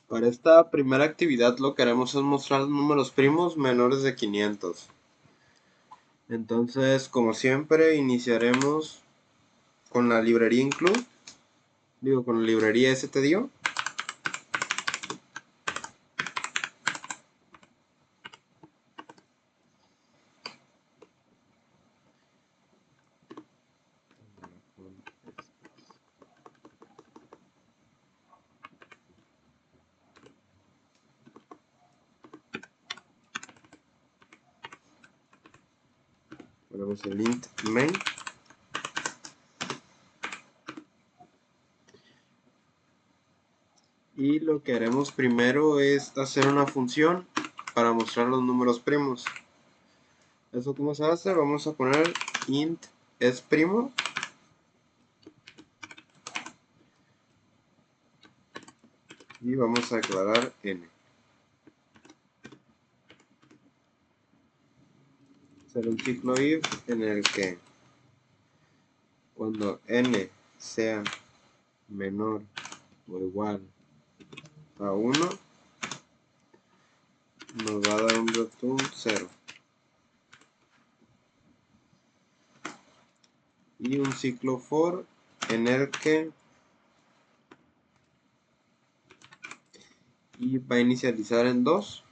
Para esta primera actividad lo que haremos es mostrar números primos menores de 500. Entonces, como siempre, iniciaremos con la librería include, con la librería stdio. Ponemos el int main. Y lo que haremos primero es hacer una función para mostrar los números primos. ¿Eso cómo se hace? Vamos a poner int es primo y vamos a declarar n. Hacer un ciclo if en el que cuando n sea menor o igual a 1 nos va a dar un return 0. Y un ciclo for en el que va a inicializar en 2.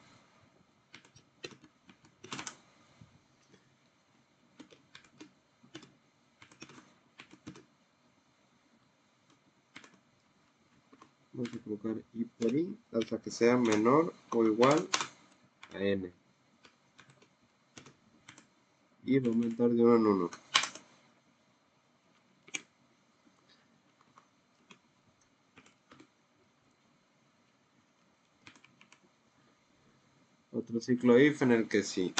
Vamos a colocar i por i hasta que sea menor o igual a n. Y va a aumentar de 1 en 1. Otro ciclo if en el que si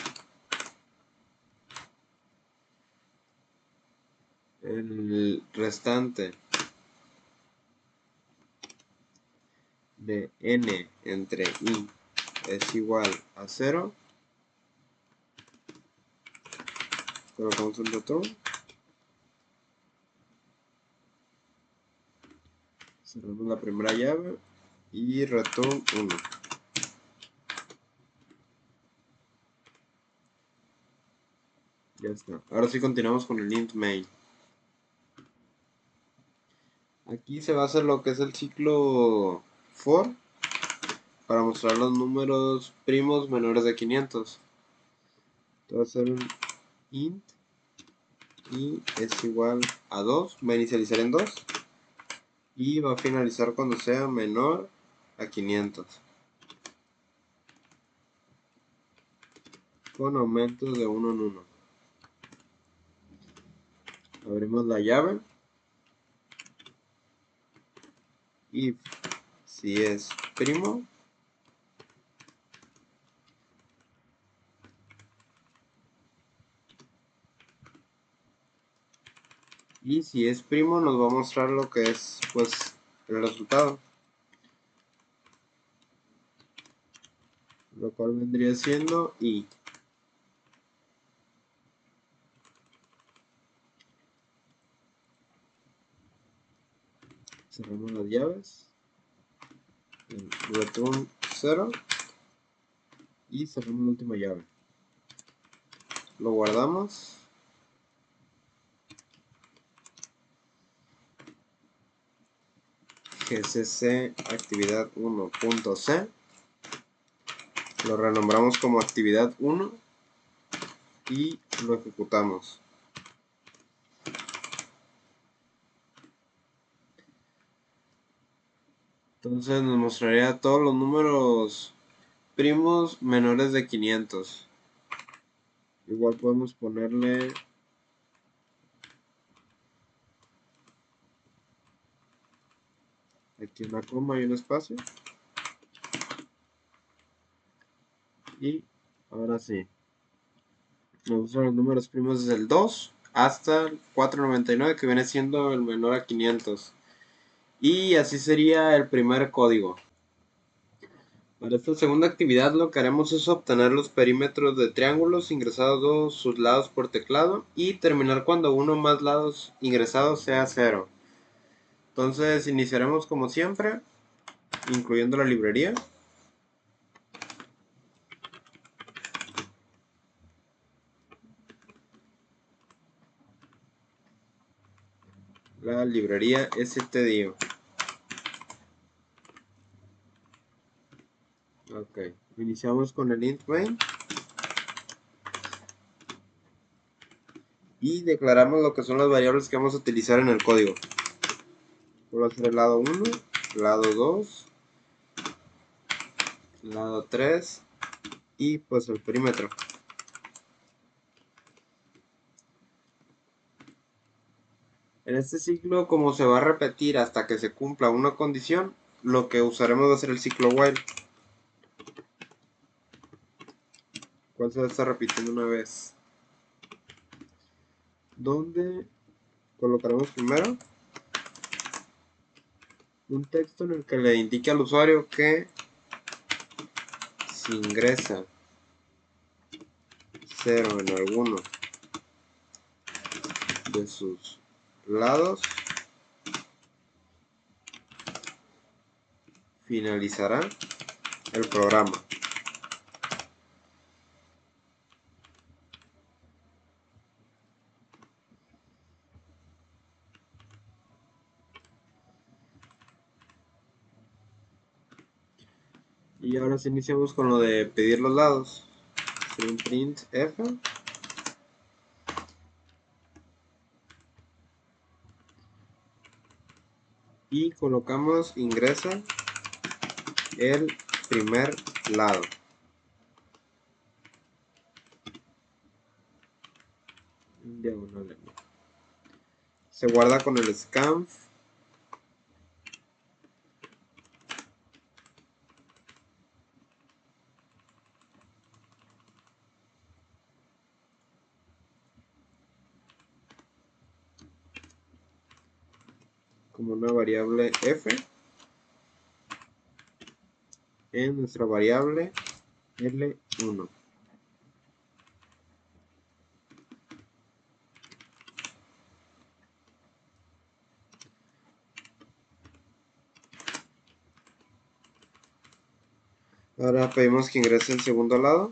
el restante de n entre i es igual a 0, colocamos un return, cerramos la primera llave y return 1. Ya está. Ahora sí continuamos con el int main. Aquí se va a hacer lo que es el ciclo for para mostrar los números primos menores de 500. Entonces va a ser un int y es igual a 2, va a inicializar en 2 y va a finalizar cuando sea menor a 500 con aumentos de 1 en 1. Abrimos la llave if si es primo y si es primo nos va a mostrar lo que es pues el resultado, lo cual vendría siendo i. Cerramos las llaves, el return 0 y cerramos la última llave. Lo guardamos. gcc actividad 1.c, lo renombramos como actividad 1 y lo ejecutamos. Entonces nos mostraría todos los números primos menores de 500. Igual podemos ponerle aquí una coma y un espacio. Y ahora sí, nos muestran los números primos desde el 2 hasta el 499, que viene siendo el menor a 500. Y así sería el primer código. Para esta segunda actividad lo que haremos es obtener los perímetros de triángulos ingresados sus lados por teclado y terminar cuando uno más lados ingresados sea 0. Entonces iniciaremos como siempre incluyendo la librería. La librería stdio. Ok, iniciamos con el int main y declaramos lo que son las variables que vamos a utilizar en el código. Voy a hacer el lado 1, lado 2, lado 3 y pues el perímetro. En este ciclo, como se va a repetir hasta que se cumpla una condición, lo que usaremos va a ser el ciclo while, cual se va a estar repitiendo una vez, donde colocaremos primero un texto en el que le indique al usuario que si ingresa 0 en alguno de sus lados, finalizará el programa. Y ahora sí iniciamos con lo de pedir los lados. Sería un print f y colocamos ingresa el primer lado. Diagonal. Se guarda con el scanf. Como una variable f en nuestra variable L1. Ahora pedimos que ingrese el segundo lado.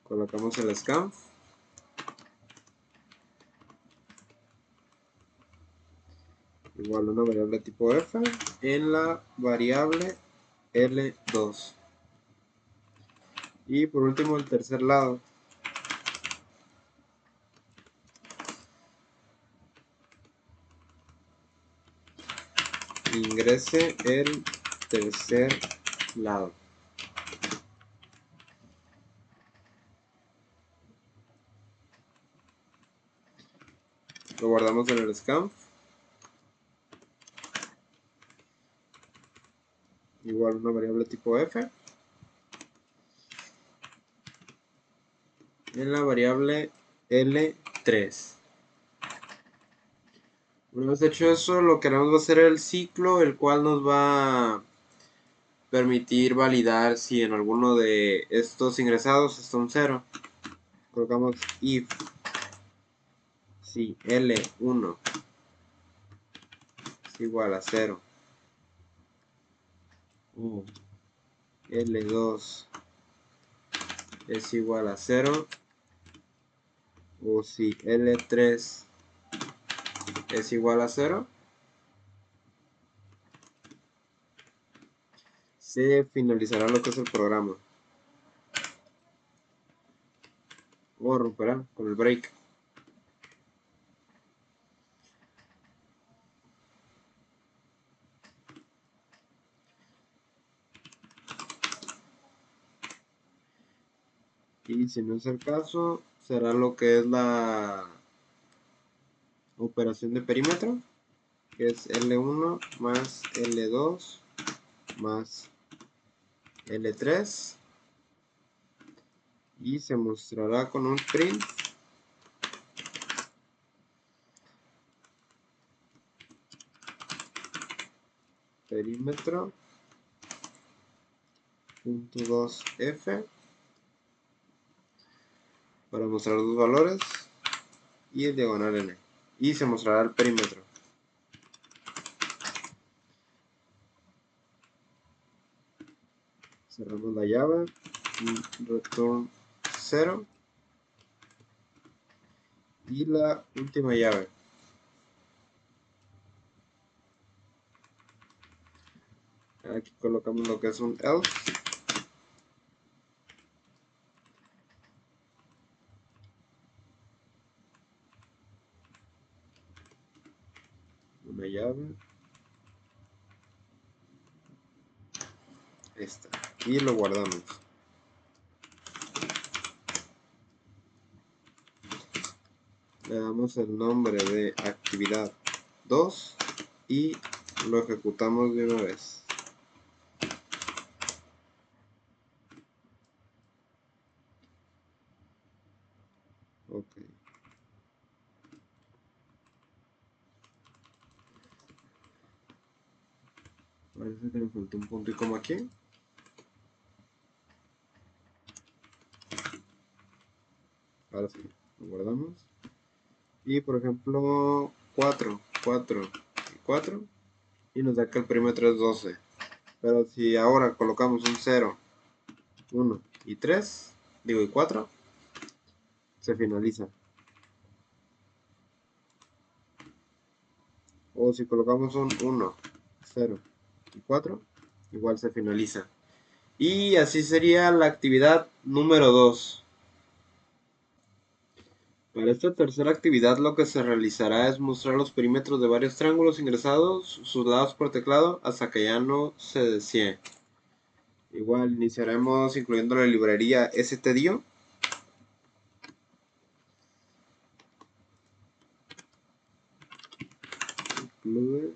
Colocamos el scanf. Igual una variable tipo f en la variable L2. Y por último el tercer lado. Ingrese el tercer lado. Lo guardamos en el scanf. Igual una variable tipo f en la variable L3. Una vez hecho eso, lo que haremos va a ser el ciclo, el cual nos va a permitir validar si en alguno de estos ingresados está un 0. Colocamos if si L1 es igual a 0 o L2 es igual a 0 o si L3 es igual a 0, se finalizará lo que es el programa o romperá con el break. Y si no es el caso, será lo que es la operación de perímetro, que es L1 más L2 más L3, y se mostrará con un print perímetro .2f para mostrar los valores y el diagonal n, y se mostrará el perímetro. Cerramos la llave, return 0 y la última llave. Aquí colocamos lo que es un else. Una llave. Esta. Y lo guardamos. Le damos el nombre de actividad 2 y lo ejecutamos de una vez. Ok. Parece que me faltó un punto y coma aquí. Ahora sí, lo guardamos. Y por ejemplo, 4 y 4. Y nos da que el perímetro es 12. Pero si ahora colocamos un 0, 1 y 3, digo y 4, se finaliza. O si colocamos un 1, 0 y 4, igual se finaliza. Y así sería la actividad número 2. Para esta tercera actividad lo que se realizará es mostrar los perímetros de varios triángulos ingresados, sus lados por teclado, hasta que ya no se desee. Igual iniciaremos incluyendo la librería stdio. Incluye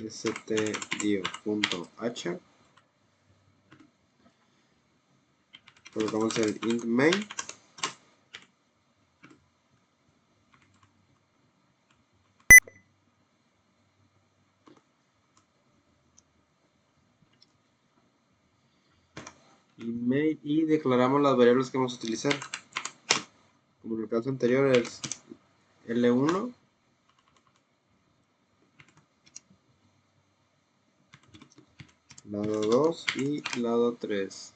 stdio.h. Colocamos el int main. Y declaramos las variables que vamos a utilizar. Como en el caso anterior es L1, lado 2 y lado 3.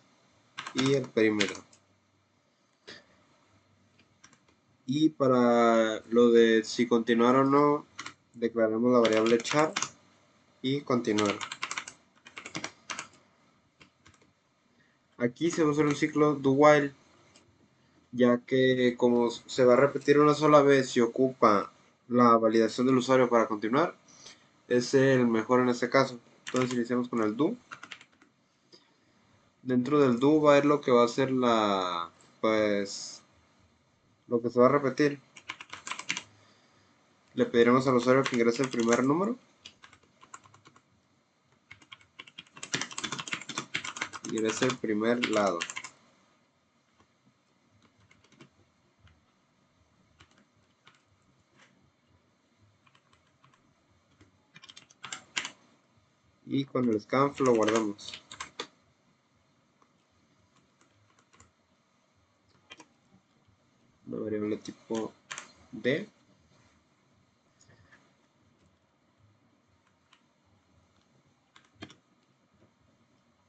Y el perímetro. Y para lo de si continuar o no, declaramos la variable char y continuar. Aquí se va a usar un ciclo do while, ya que como se va a repetir una sola vez y ocupa la validación del usuario para continuar, es el mejor en este caso. Entonces iniciamos con el do. Dentro del do va a ir lo que va a ser lo que se va a repetir. Le pediremos al usuario que ingrese el primer número. Ingrese el primer lado. Y con el scanf lo guardamos. Una variable tipo D.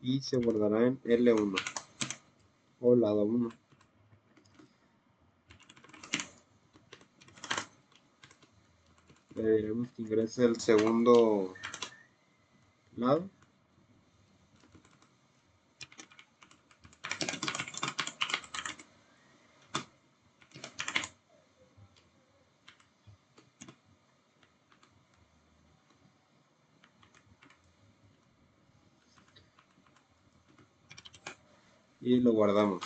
Y se guardará en L1 o lado 1. Le diremos que ingrese el segundo lado. Y lo guardamos.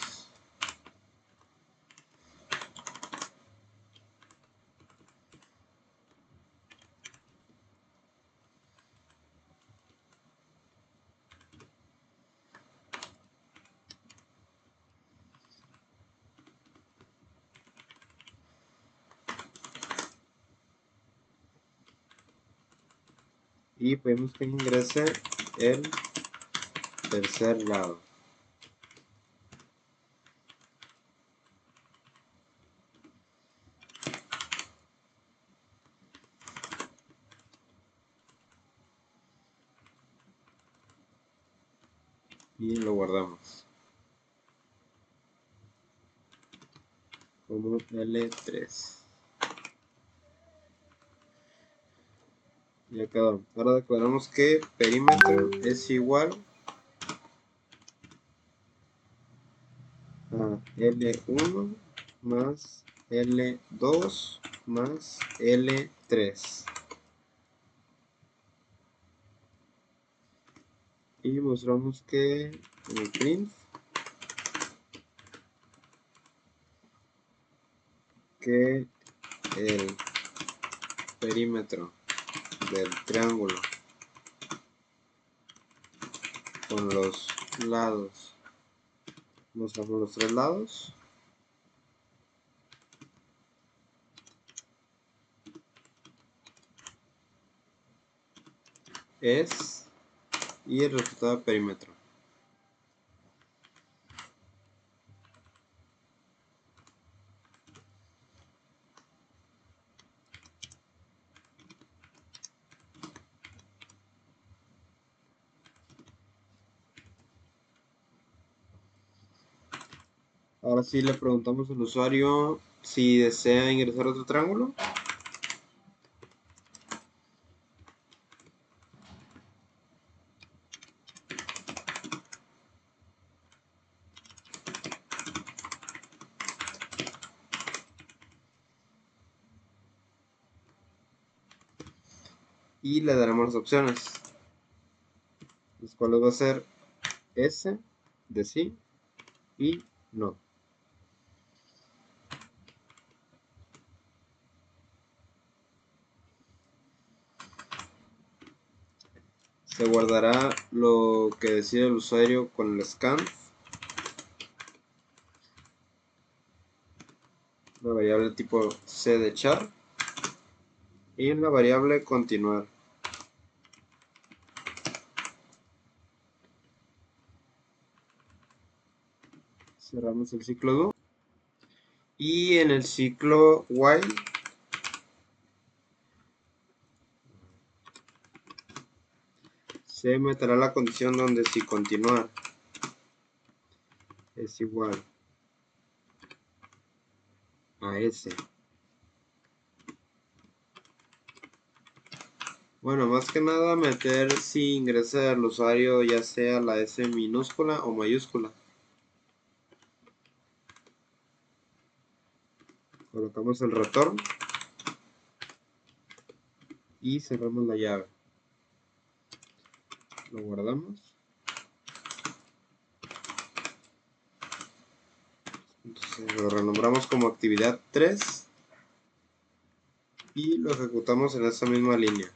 y pedimos que ingrese el tercer lado. Y lo guardamos como L3. Ya quedó. Ahora declaramos que perímetro es igual a L1 más L2 más L3. Y mostramos que en el print que el perímetro del triángulo con los lados, mostramos los tres lados, es, y el resultado de perímetro. Ahora sí le preguntamos al usuario si desea ingresar otro triángulo. Y le daremos las opciones, las cuales va a ser S de sí y no. Se guardará lo que decide el usuario con el scan, la variable tipo C de char y en la variable continuar. Cerramos el ciclo do y en el ciclo while se meterá la condición donde si continuar es igual a S. Bueno, más que nada meter si ingresa el usuario ya sea la S minúscula o mayúscula. Colocamos el retorno y cerramos la llave. Lo guardamos. Entonces lo renombramos como actividad 3 y lo ejecutamos en esa misma línea.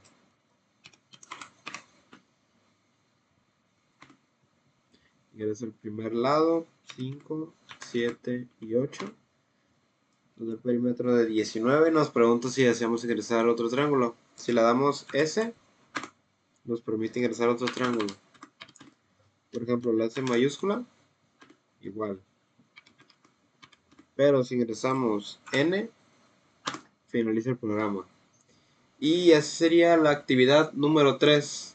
Ingresa el primer lado, 5, 7 y 8. El perímetro de 19 nos pregunta si deseamos ingresar otro triángulo. Si le damos S, nos permite ingresar otro triángulo. Por ejemplo, la S mayúscula, igual. Pero si ingresamos N, finaliza el programa. Y esa sería la actividad número 3.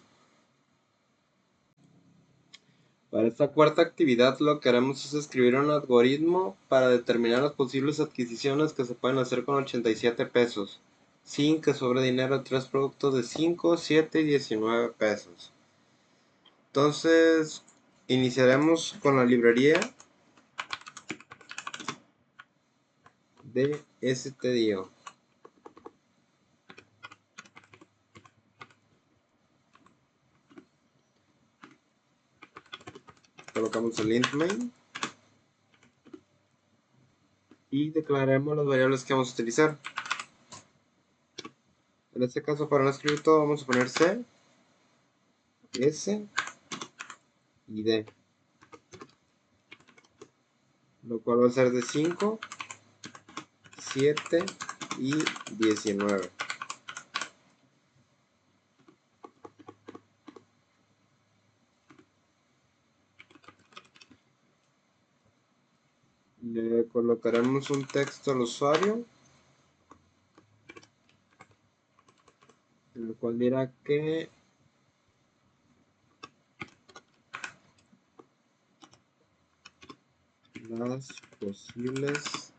Para esta cuarta actividad lo que haremos es escribir un algoritmo para determinar las posibles adquisiciones que se pueden hacer con 87 pesos, sin que sobre dinero en tres productos de 5, 7 y 19 pesos. Entonces, iniciaremos con la librería de stdio. Colocamos el int main y declararemos las variables que vamos a utilizar. En este caso, para no escribir todo, vamos a poner C, S y D, lo cual va a ser de 5, 7 y 19. Le colocaremos un texto al usuario, en el cual dirá que las posibles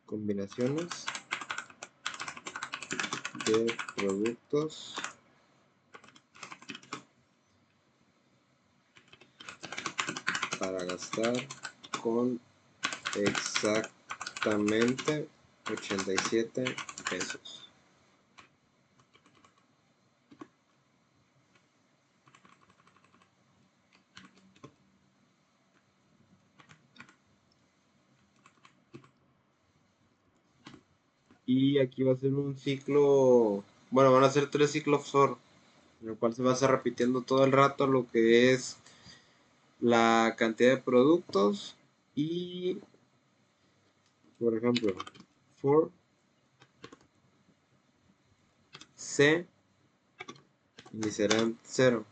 combinaciones de productos para gastar con exactamente 87 pesos. Y aquí va a ser un ciclo, bueno, van a ser 3 ciclos for, en el cual se va a estar repitiendo todo el rato lo que es la cantidad de productos y, por ejemplo, for C iniciará en 0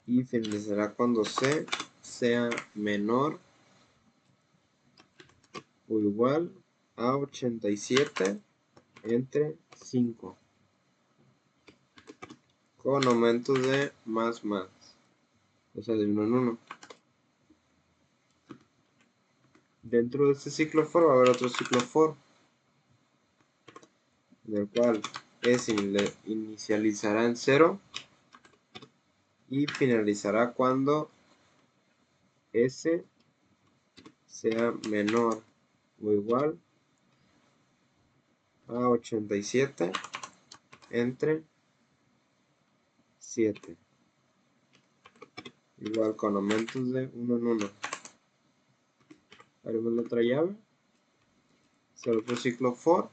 y finalizará cuando C sea menor o igual a 87 entre 5 con aumentos de más, o sea, de 1 en 1. Dentro de este ciclo for va a haber otro ciclo for, en el cual S inicializará en 0 y finalizará cuando S sea menor o igual a 87 entre 7, igual con aumentos de 1 en 1. Haremos la otra llave, será otro ciclo for,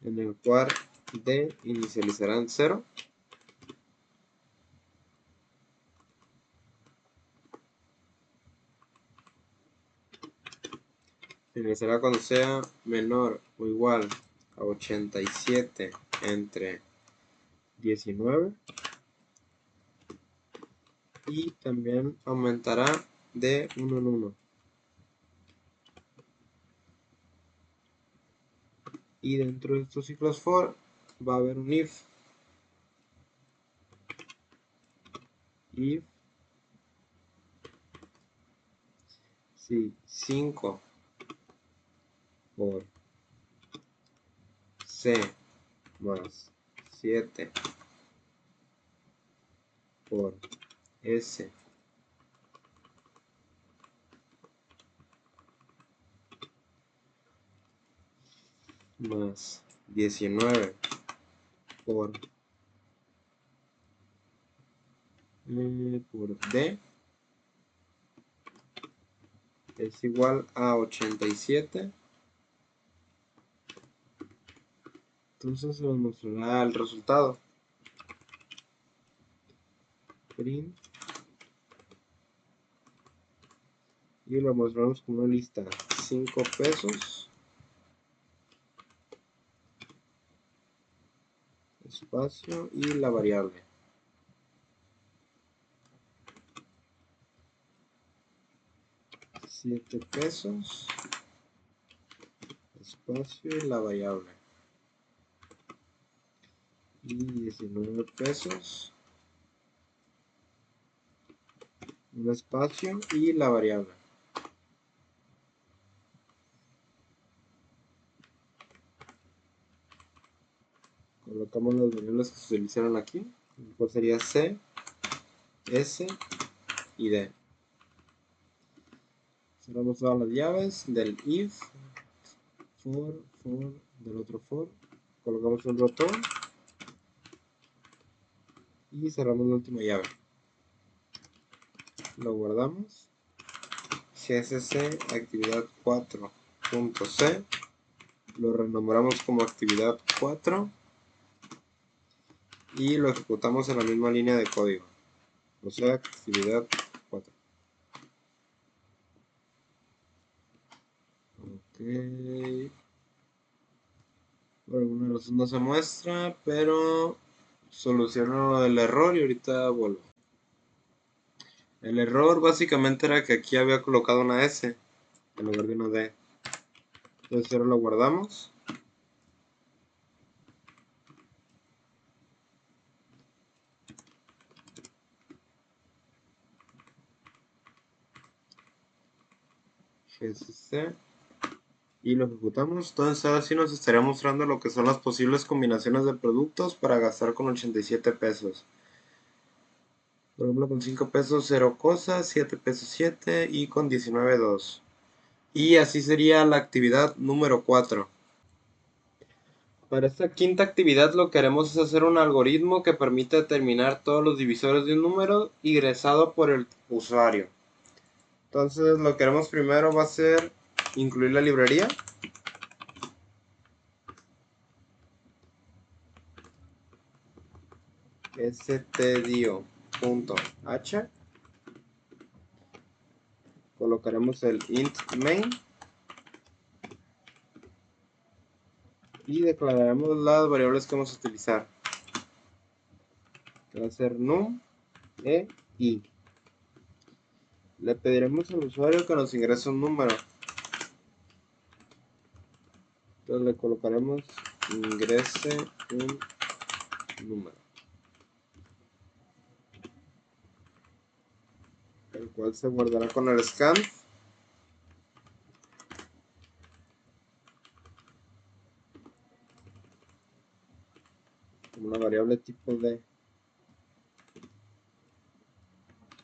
en el cual D inicializará en 0 finalizará cuando sea menor o igual a 87 entre 19 y también aumentará de 1 en 1. Y dentro de estos ciclos for va a haber un if si 5 por C más 7 por S más 19 por D es igual a 87. Entonces se nos mostrará el resultado. Print. Y lo mostramos con una lista. 5 pesos. Espacio y la variable. 7 pesos. Espacio y la variable. Y 19 pesos. Un espacio y la variable. Colocamos las variables que se utilizaron aquí. Después sería C, S y D. Cerramos todas las llaves del if, for, del otro for. Colocamos un ratón y cerramos la última llave. Lo guardamos. CSC actividad 4.c. Lo renombramos como actividad 4 y lo ejecutamos en la misma línea de código, o sea, actividad 4. Ok. Por alguna razón no se muestra, pero soluciono el error y ahorita vuelvo. El error básicamente era que aquí había colocado una S en lugar de una D. Entonces ahora lo guardamos. GCC. Y lo ejecutamos. Entonces ahora sí nos estaría mostrando lo que son las posibles combinaciones de productos para gastar con 87 pesos. Por ejemplo, con 5 pesos 0 cosas, 7 pesos 7 y con 19 2. Y así sería la actividad número 4. Para esta quinta actividad lo que haremos es hacer un algoritmo que permite determinar todos los divisores de un número ingresado por el usuario. Entonces lo que haremos primero va a ser incluir la librería. stdio.h. Colocaremos el int main y declararemos las variables que vamos a utilizar, que va a ser num e i. Le pediremos al usuario que nos ingrese un número. Entonces le colocaremos ingrese un número, el cual se guardará con el scan. Como una variable tipo de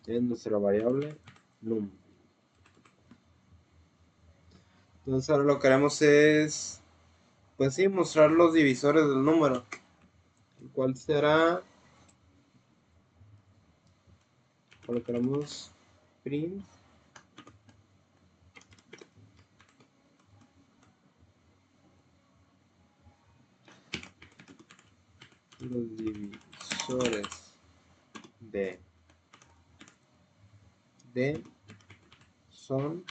en nuestra variable num. Entonces ahora lo que haremos es, pues sí, mostrar los divisores del número, el cual será, colocaremos print los divisores de D son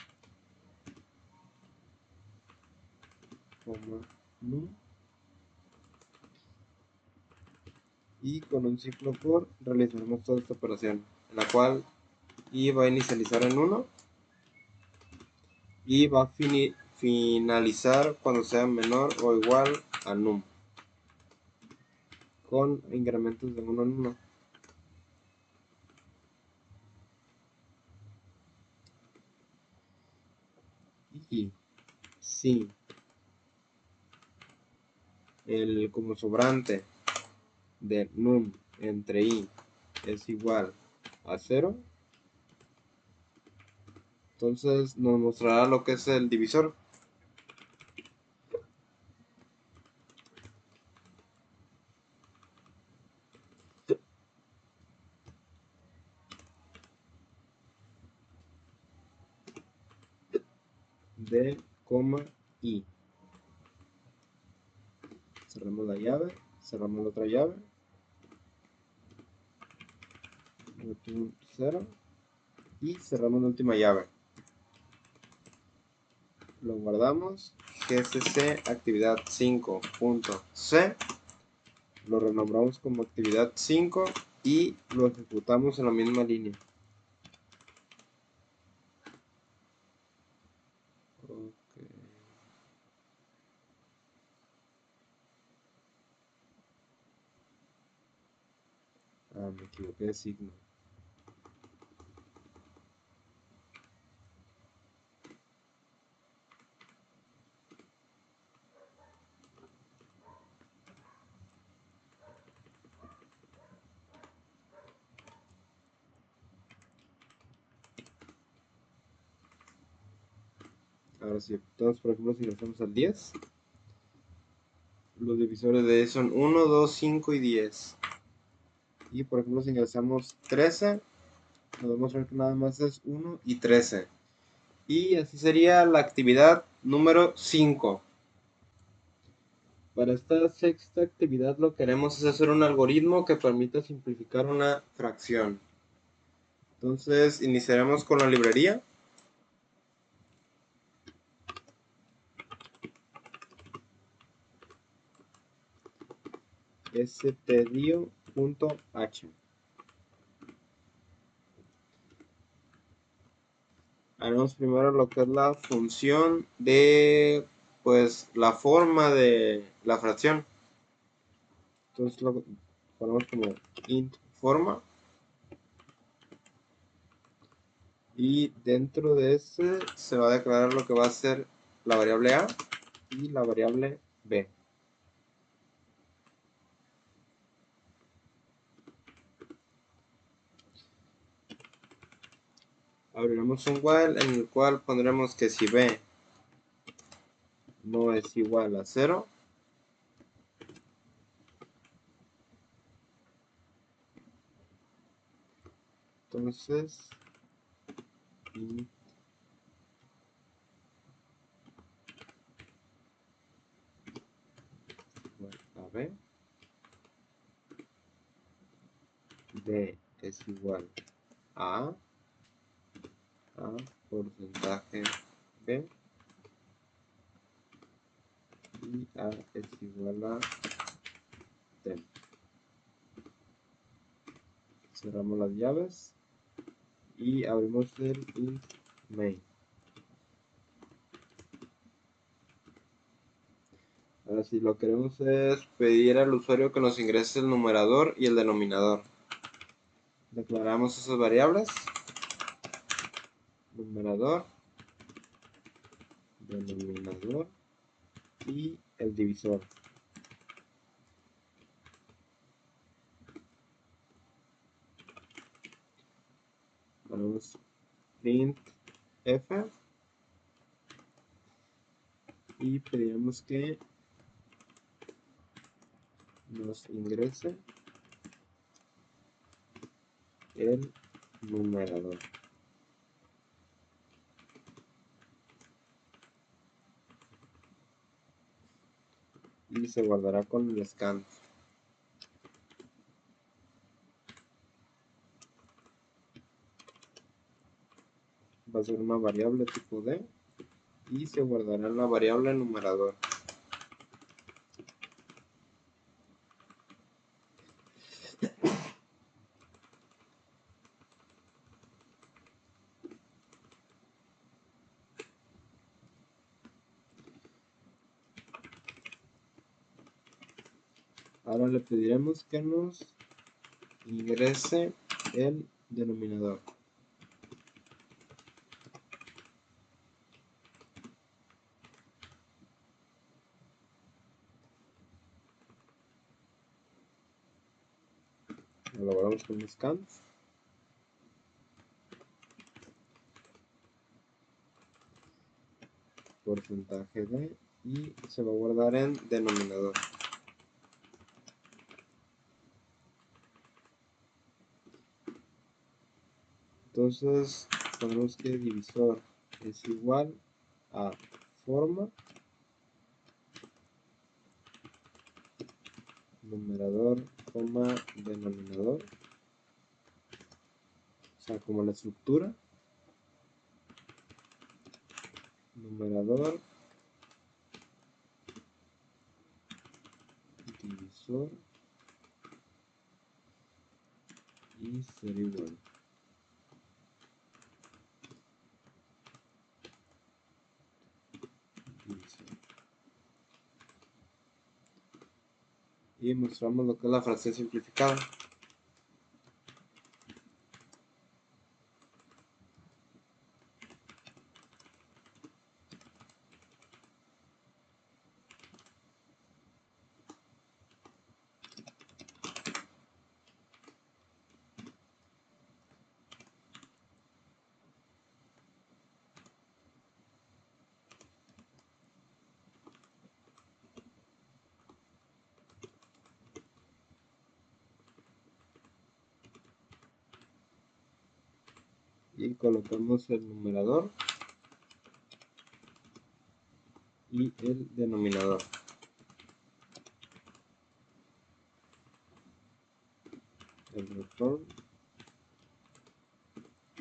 como num, y con un ciclo for realizaremos toda esta operación, en la cual i va a inicializar en 1 y va a finalizar cuando sea menor o igual a num, con incrementos de 1 en 1. Y si el como sobrante de num entre i es igual a 0, entonces nos mostrará lo que es el divisor. D, i. Cerramos la llave, cerramos la otra llave, return 0 y cerramos la última llave. Lo guardamos, gcc actividad 5.c, lo renombramos como actividad 5 y lo ejecutamos en la misma línea. Okay. Me equivoqué de signo. Ahora sí, entonces por ejemplo si ingresamos al 10, los divisores de son 1, 2, 5 y 10. Y por ejemplo si ingresamos 13, nos vamos a ver que nada más es 1 y 13. Y así sería la actividad número 5. Para esta sexta actividad lo que queremos es hacer un algoritmo que permita simplificar una fracción. Entonces iniciaremos con la librería. stdio.h. haremos primero lo que es la función de, pues, la forma de la fracción. Entonces lo ponemos como int forma. Y dentro de ese se va a declarar lo que va a ser la variable a y la variable b. Abriremos un while en el cual pondremos que si b no es igual a 0, entonces int igual a b, b es igual a porcentaje b y a es igual a 10. Cerramos las llaves y abrimos el int main. Ahora si lo queremos es pedir al usuario que nos ingrese el numerador y el denominador. Declaramos esas variables, numerador, denominador y el divisor. Ponemos print f y pediremos que nos ingrese el numerador. Y se guardará con el scan. Va a ser una variable tipo d y se guardará en la variable numerador. Ahora le pediremos que nos ingrese el denominador. Lo guardamos con scan. Porcentaje de y se va a guardar en denominador. Entonces ponemos que divisor es igual a forma, numerador, denominador, o sea, como la estructura, numerador, divisor y ser igual. Divisor. Y mostramos lo que es la fracción simplificada. Y colocamos el numerador y el denominador. El return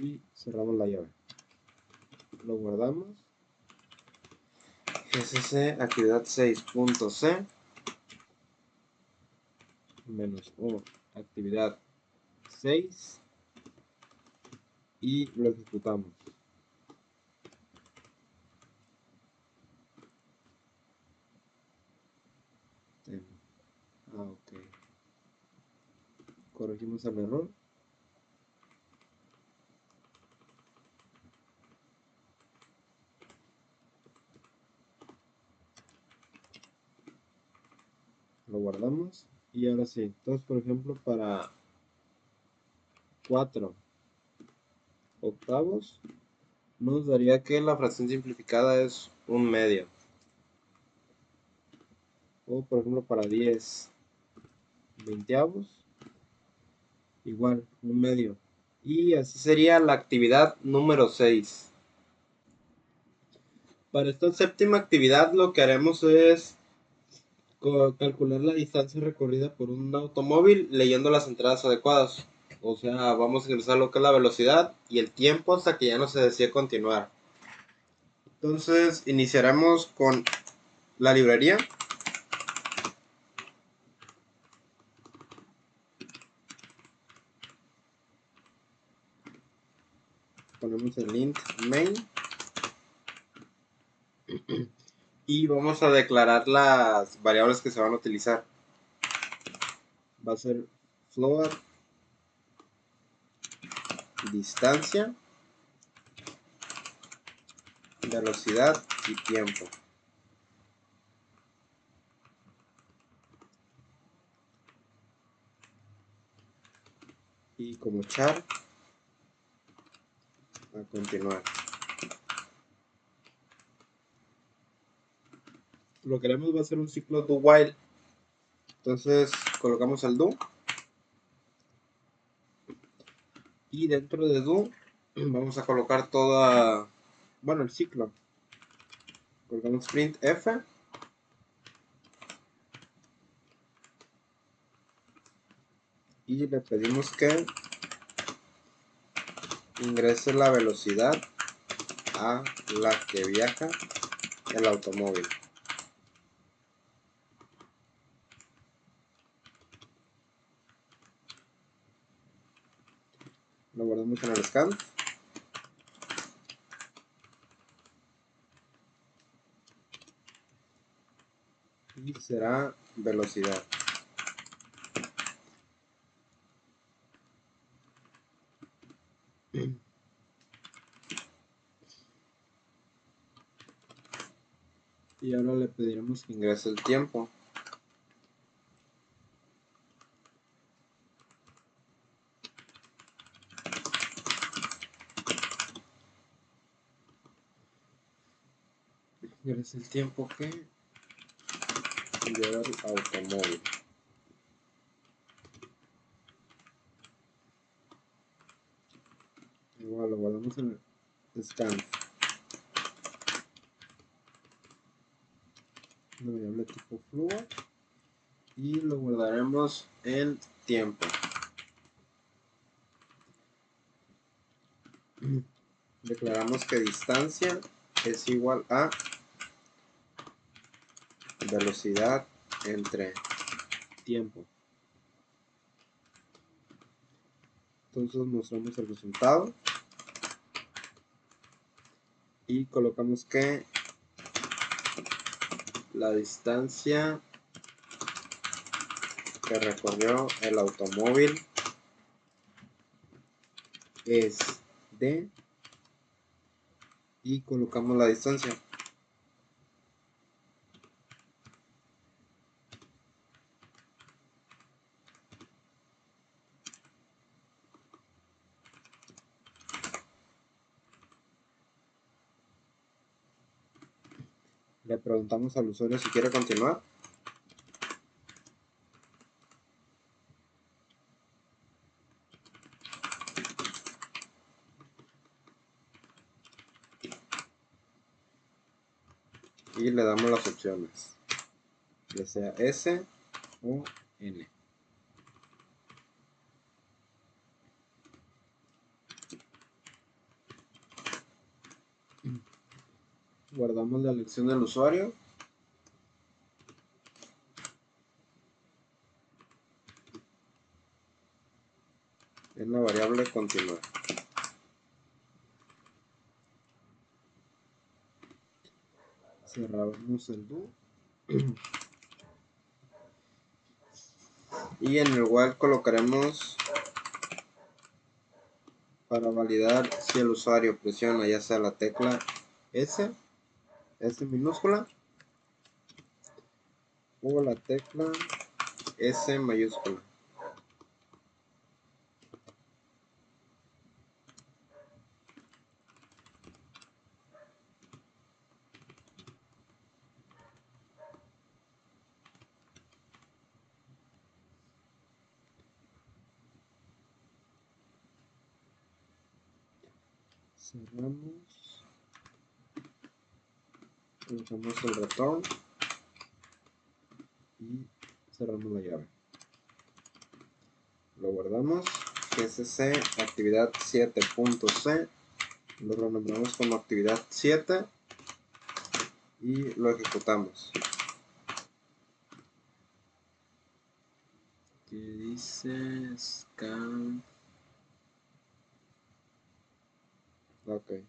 y cerramos la llave. Lo guardamos. SC actividad 6.c menos o actividad 6 y lo ejecutamos. sistema. Ok. Corregimos el error. Lo guardamos. Y ahora sí. Entonces, por ejemplo, para 4 octavos, nos daría que la fracción simplificada es un medio. O por ejemplo para 10 veinteavos, igual, un medio. Y así sería la actividad número 6. Para esta séptima actividad lo que haremos es calcular la distancia recorrida por un automóvil leyendo las entradas adecuadas. O sea, vamos a ingresar lo que es la velocidad y el tiempo hasta que ya no se decida continuar. Entonces iniciaremos con la librería. Ponemos el int main y vamos a declarar las variables que se van a utilizar. Va a ser float, distancia, velocidad y tiempo. Y como char, a continuar. Lo que haremos va a ser un ciclo do while. Entonces colocamos el do. Y dentro de do vamos a colocar toda, bueno, el ciclo. Colocamos printf. Y le pedimos que ingrese la velocidad a la que viaja el automóvil. Lo guardamos en el scan. Y será velocidad. Y ahora le pediremos que ingrese el tiempo. Ingrese el tiempo que lleva el automóvil. Igual lo guardamos en el scan. Una variable tipo float. Y lo guardaremos en tiempo. Declaramos que distancia es igual a velocidad entre tiempo. Entonces mostramos el resultado y colocamos que la distancia que recorrió el automóvil es de, y colocamos la distancia. Le preguntamos al usuario si quiere continuar. Y le damos las opciones, ya sea S o N. Guardamos la elección del usuario. En la variable continuar. Cerramos el do. Y en el while colocaremos para validar si el usuario presiona ya sea la tecla S minúscula o la tecla S mayúscula. Cerramos, colocamos el return y cerramos la llave. Lo guardamos, GSC actividad 7.c, lo renombramos como actividad 7 y lo ejecutamos. Que dice scan. Ok. Aquí.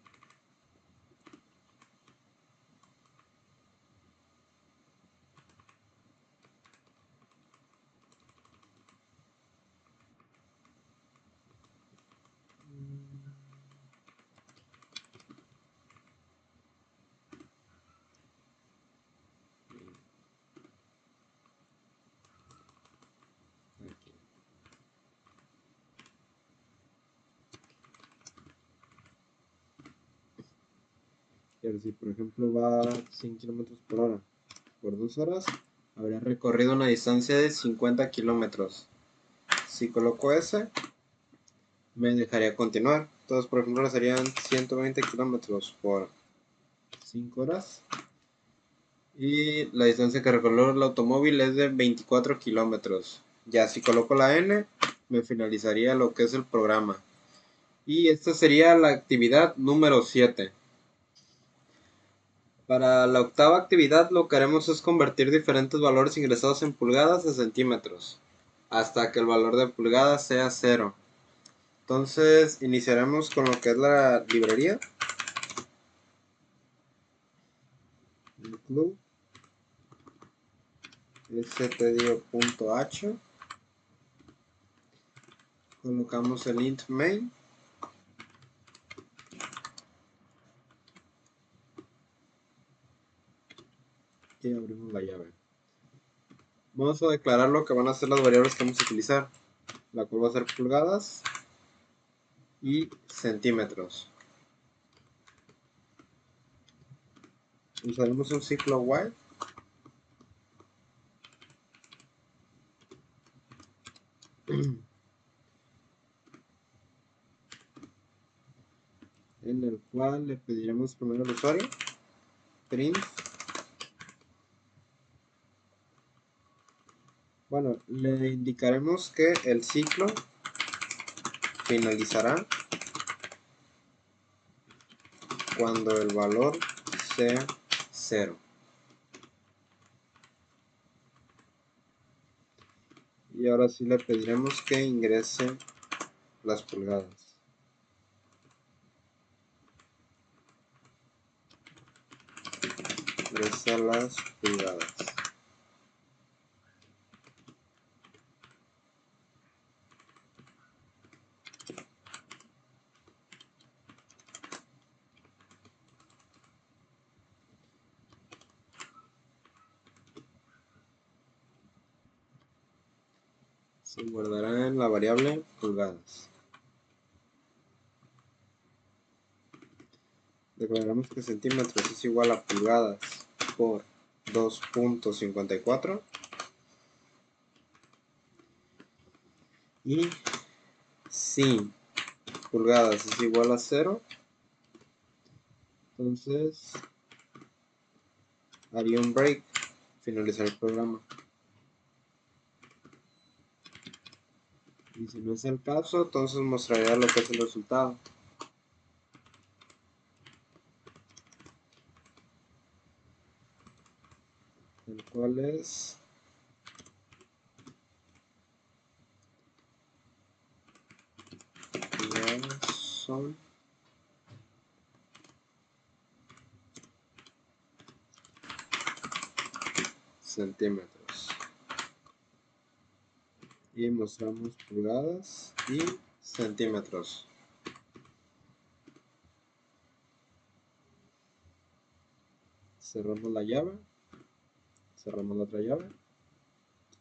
Y ahora si por ejemplo va a 100 km por hora por 2 horas, habría recorrido una distancia de 50 kilómetros. Si coloco ese, me dejaría continuar. Entonces, por ejemplo, serían 120 kilómetros por 5 horas. Y la distancia que recorrió el automóvil es de 24 kilómetros. Ya si coloco la N, me finalizaría lo que es el programa. Y esta sería la actividad número 7. Para la octava actividad lo que haremos es convertir diferentes valores ingresados en pulgadas a centímetros, hasta que el valor de pulgadas sea 0. Entonces iniciaremos con lo que es la librería. Include stdio.h. Colocamos el int main. Y abrimos la llave. Vamos a declarar lo que van a ser las variables que vamos a utilizar, la cual va a ser pulgadas y centímetros. Usaremos un ciclo while en el cual le pediremos primero al usuario print. Bueno, le indicaremos que el ciclo finalizará cuando el valor sea 0. Y ahora sí le pediremos que ingrese las pulgadas. Ingresa las pulgadas. Se guardará en la variable pulgadas. Declaramos que centímetros es igual a pulgadas por 2.54 y si pulgadas es igual a 0, entonces haría un break, finalizar el programa. Y si no es el caso, entonces mostraría lo que es el resultado. El cual es son centímetros. y mostramos pulgadas y centímetros. Cerramos la llave, cerramos la otra llave,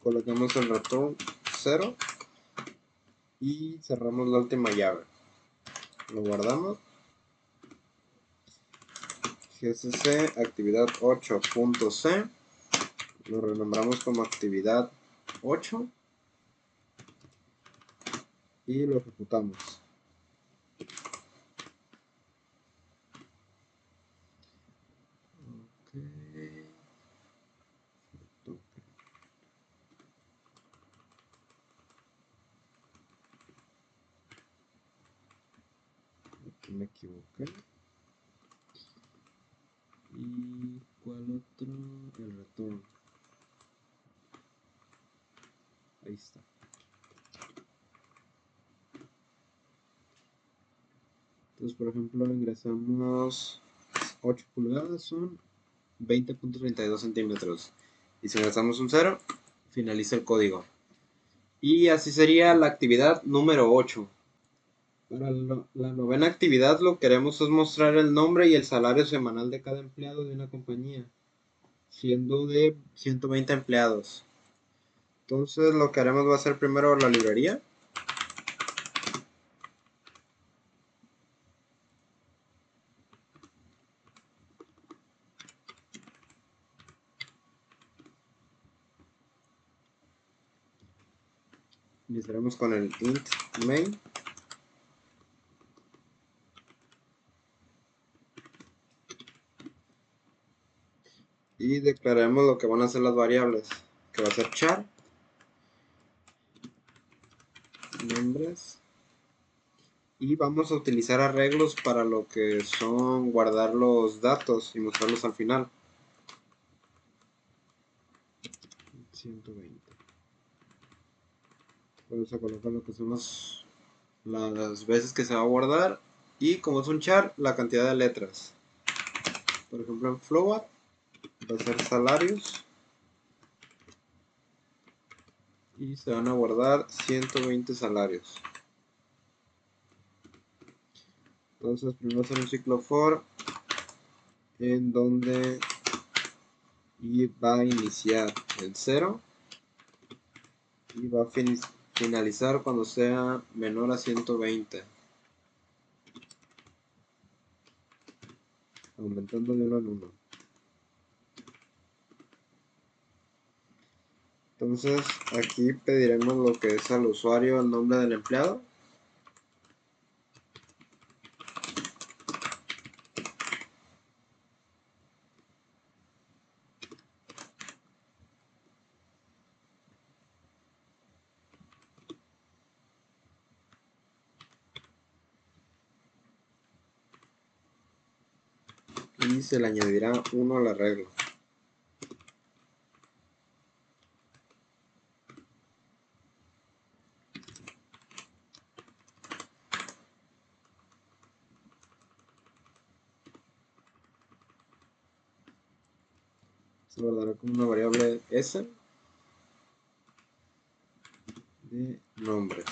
colocamos el return 0 y cerramos la última llave. Lo guardamos. GCC actividad 8.c, lo renombramos como actividad 8 y lo ejecutamos. Aquí me equivoqué. ¿Y cuál otro? El return. Ahí está. Entonces, por ejemplo, ingresamos 8 pulgadas, son 20.32 centímetros. Y si ingresamos un 0, finaliza el código. Y así sería la actividad número 8. Para la novena actividad lo que queremos es mostrar el nombre y el salario semanal de cada empleado de una compañía, siendo de 120 empleados. Entonces lo que haremos va a ser primero la librería. Iniciaremos con el int main. Y declararemos lo que van a ser las variables, que va a ser char, nombres, y vamos a utilizar arreglos para lo que son guardar los datos y mostrarlos al final. 120. Vamos a colocar lo que son las veces que se va a guardar y como es un char, la cantidad de letras. Por ejemplo, en float va a ser salarios y se van a guardar 120 salarios. Entonces primero hacer un ciclo for en donde va a iniciar en 0 y va a finalizar cuando sea menor a 120, aumentando de 1 en 1. Entonces aquí pediremos lo que es al usuario el nombre del empleado. Y se le añadirá 1 al arreglo. Se guardará como una variable s de nombres.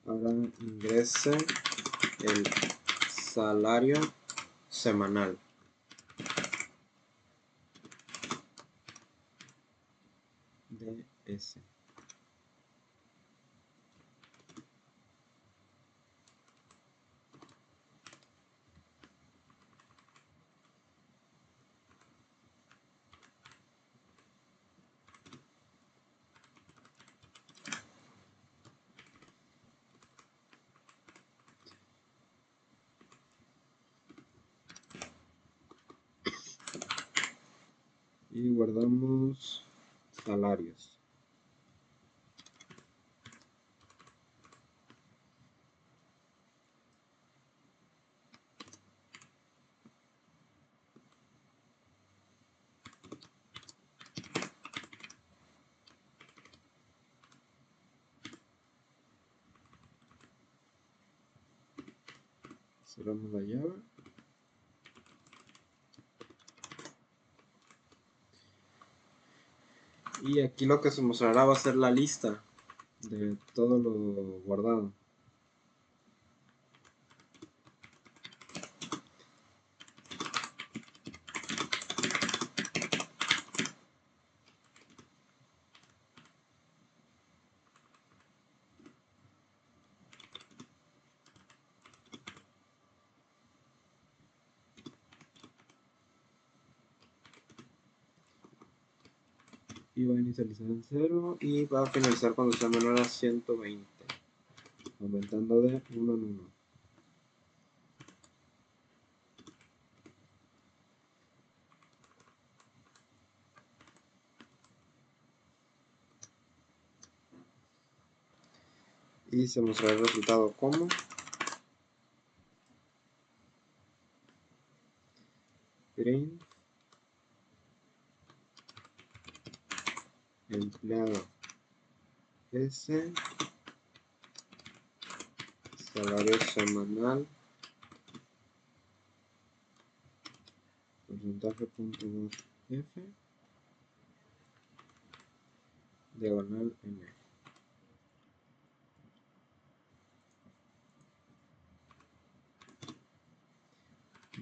Ahora ingrese el salario semanal de S. Y guardamos salarios. Cerramos la llave. Y aquí lo que se mostrará va a ser la lista de todo lo guardado. Y va a inicializar en 0 y va a finalizar cuando sea menor a 120, aumentando de 1 en 1. Y se mostrará el resultado como print empleado S, salario semanal, porcentaje punto 2 F, diagonal N.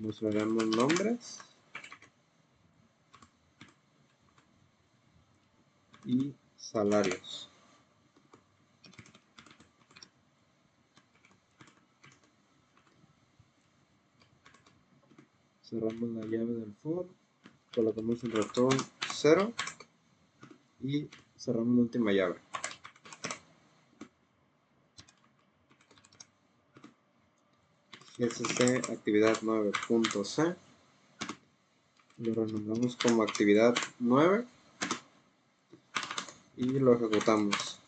Mostraremos nombres y salarios. Cerramos la llave del for, colocamos el return 0 y cerramos la última llave. GSC actividad 9.c, lo renombramos como actividad 9 y lo ejecutamos.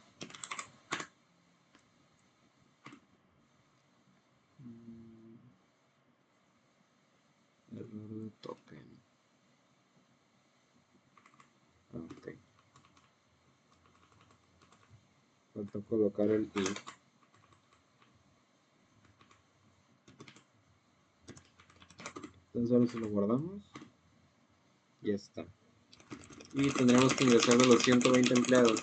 Error de token. Ok. Falta colocar el i. Entonces ahora se lo guardamos. Y ya está. Y tendremos que ingresar de los 120 empleados.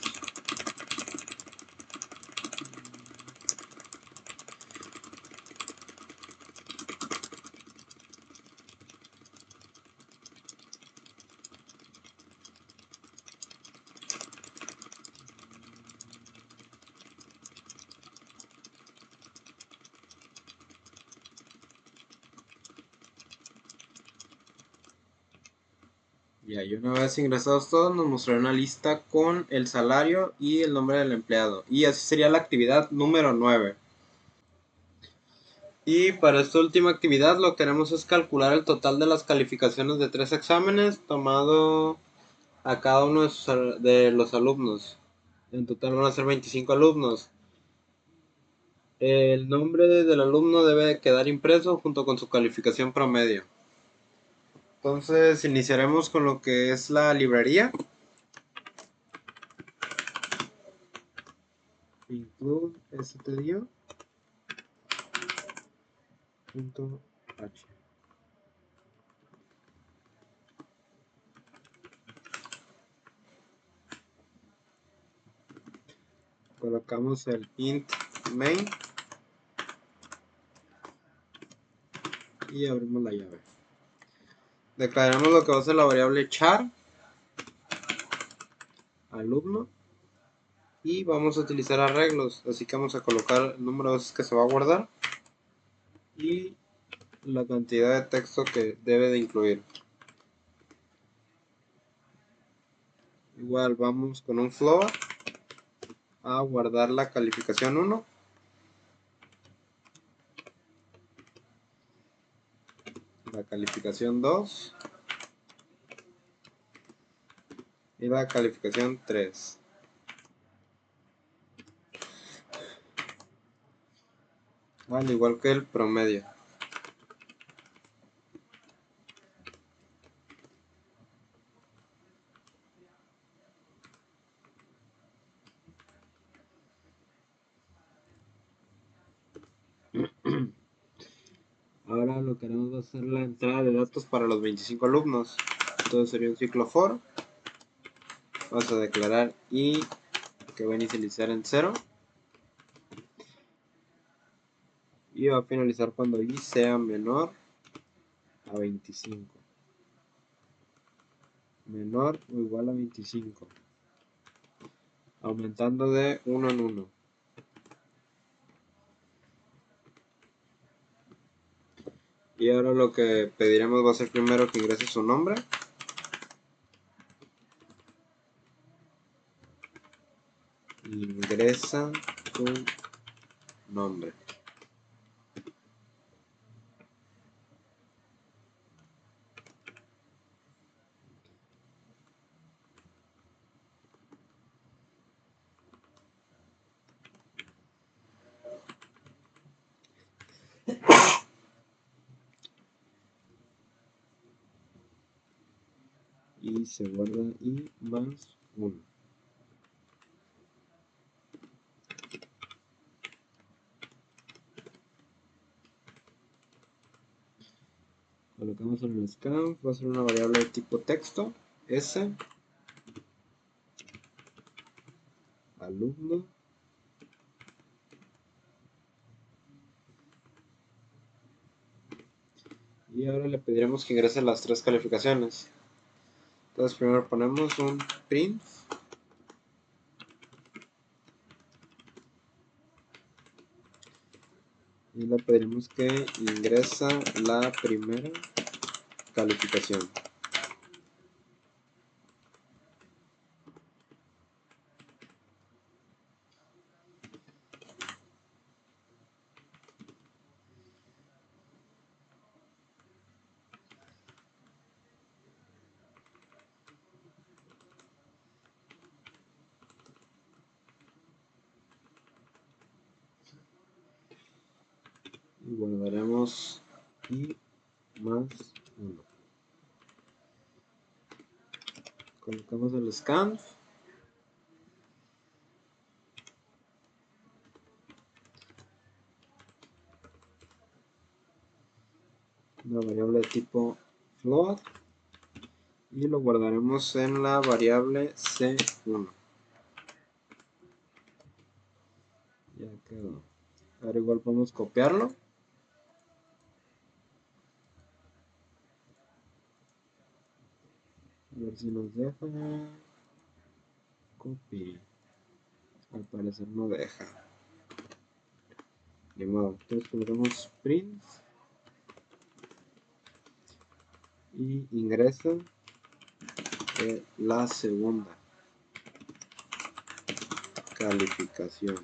Ya, y una vez ingresados todos, nos mostrará una lista con el salario y el nombre del empleado. Y así sería la actividad número 9. Y para esta última actividad lo que haremos es calcular el total de las calificaciones de 3 exámenes tomado a cada uno de los alumnos. En total van a ser 25 alumnos. El nombre del alumno debe quedar impreso junto con su calificación promedio. Entonces iniciaremos con lo que es la librería. Include stdio.h. Colocamos el int main y abrimos la llave. Declararemos lo que va a ser la variable char alumno y vamos a utilizar arreglos, así que vamos a colocar el número de veces que se va a guardar y la cantidad de texto que debe de incluir. Igual vamos con un float a guardar la calificación 1, la calificación 2 y la calificación 3. Al igual que el promedio. que haremos va a ser la entrada de datos para los 25 alumnos. Entonces sería un ciclo for. Vamos a declarar i que va a inicializar en 0. Y va a finalizar cuando i sea menor a 25. Menor o igual a 25. Aumentando de 1 en 1. Y ahora lo que pediremos va a ser primero que ingrese su nombre. Ingresa tu nombre. Y se guarda i más 1. Colocamos en el scanf, va a ser una variable de tipo texto, s, alumno, y ahora le pediremos que ingrese las 3 calificaciones. Entonces primero ponemos un print y le pediremos que ingresa la primera calificación. Y guardaremos i más 1. Colocamos el scanf. Una variable de tipo float. Y lo guardaremos en la variable c1. Ya quedó. Ahora igual podemos copiarlo. A ver si nos deja. Copy. Al parecer no deja. De modo. Entonces colocamos print. Y ingresa la segunda calificación.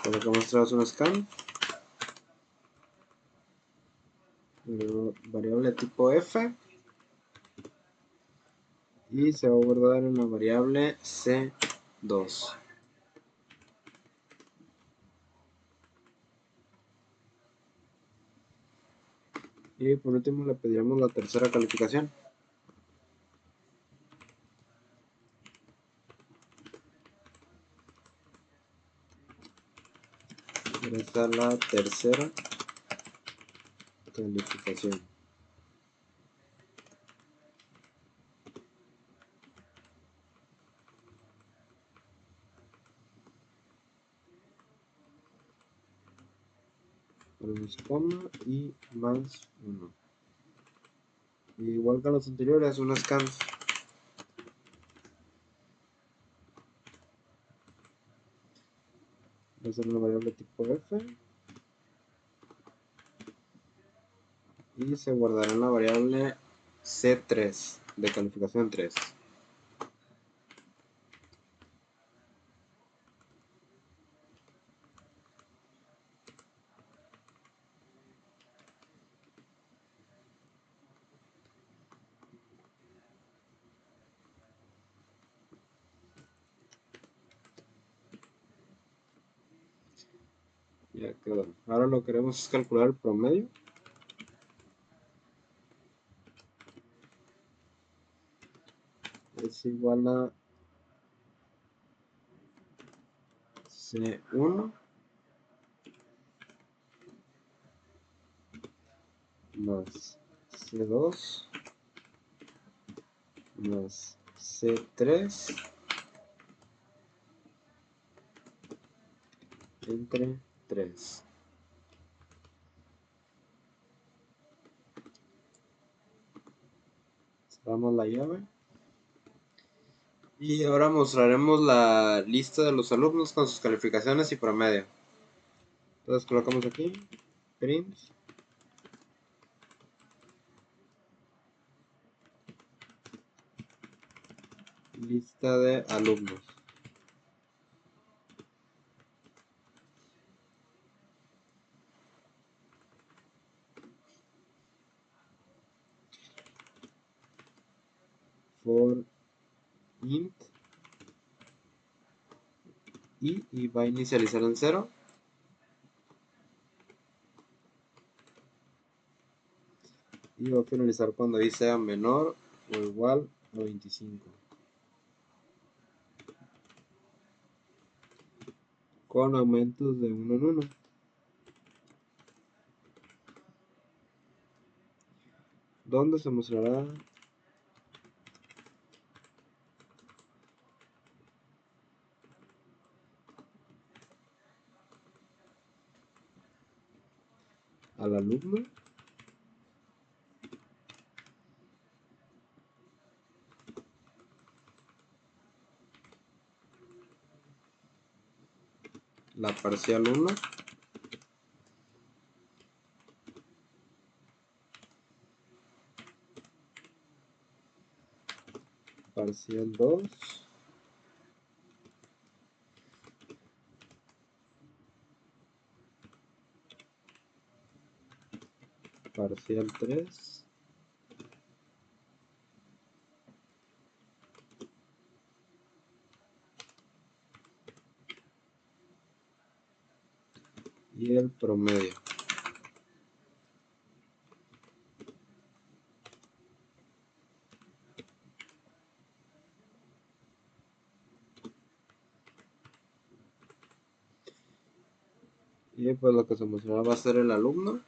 Colocamos otra vez un scan. Variable tipo f. Y se va a guardar en la variable c2. Y por último le pediremos la tercera calificación. Esta es la tercera calificación. Ponemos coma y más 1. Igual que los anteriores, un scan. Va a ser una variable tipo f. Y se guardará en la variable c3 de calificación 3. Ya quedó. Ahora lo que queremos es calcular el promedio. Es igual a C1 más C2 más C3 entre 3. Cerramos la llave. Y ahora mostraremos la lista de los alumnos con sus calificaciones y promedio. Entonces colocamos aquí, print. Lista de alumnos. For int y va a inicializar en 0. Y va a finalizar cuando i sea menor o igual a 25. Con aumentos de 1 en 1. Donde se mostrará al alumno la parcial 1 parcial 2 parcial 3 y el promedio. Y pues lo que se mostrará va a ser el alumno.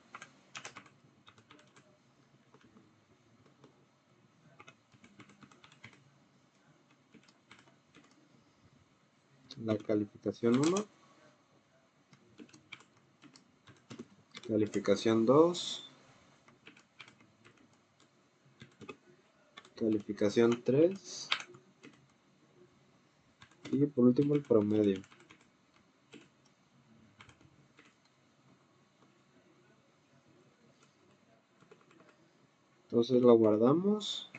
La calificación 1. Calificación 2. Calificación 3. Y por último el promedio. Entonces lo guardamos.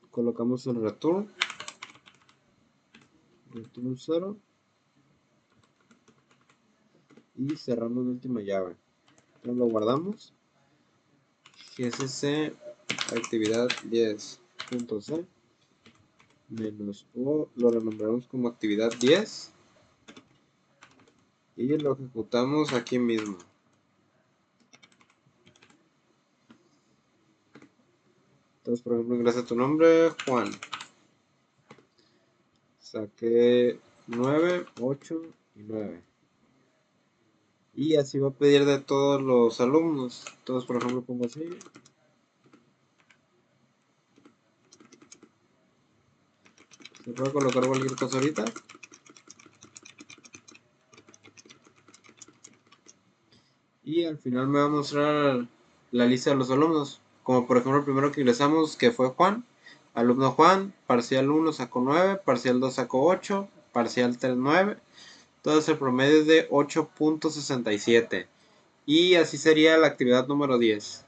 Colocamos el return 0 y cerramos la última llave. Entonces lo guardamos. GSC actividad 10.c menos o lo renombramos como actividad 10 y lo ejecutamos aquí mismo. Entonces, por ejemplo, ingresa tu nombre, Juan. Saqué 9, 8 y 9. Y así va a pedir de todos los alumnos. Entonces, por ejemplo, pongo así. Se puede colocar cualquier cosa ahorita. Y al final me va a mostrar la lista de los alumnos. Como por ejemplo el primero que ingresamos, que fue Juan. Alumno Juan, parcial 1 sacó 9, parcial 2 sacó 8, parcial 3 9. Entonces el promedio es de 8.67. Y así sería la actividad número 10.